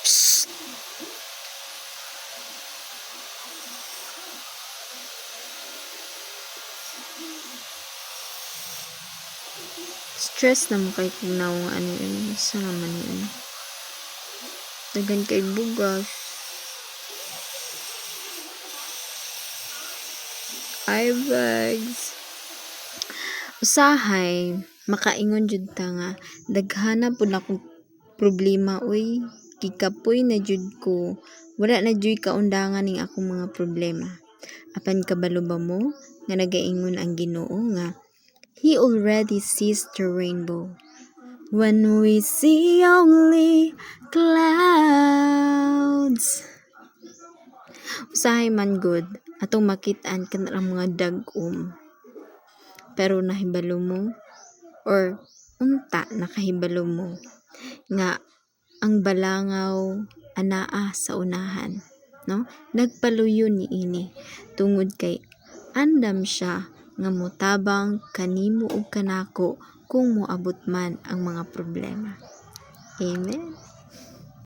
Psst. Stress na mo kay kung naong ano yun. Sa naman yun. Dagan kay bugas. Ay, bags. Usahay, makaingon jud ta nga daghana pud akong problema uy. Kikapoy na jud ko. Wala na jud kaundangan ning akong mga problema. Apan kabalo ba mo nga nagaingon ang Ginoo nga He already sees the rainbow. When we see only clouds. Usahay man good atong makit-an kanang mga dag-om. Pero nahibalo mo or unta nakahibalo mo nga ang balangaw anaa sa unahan, no? Nagpaluyo ni ini tungod kay andam siya nga motabang kanimo ug kanako kung moabot man ang mga problema. Amen.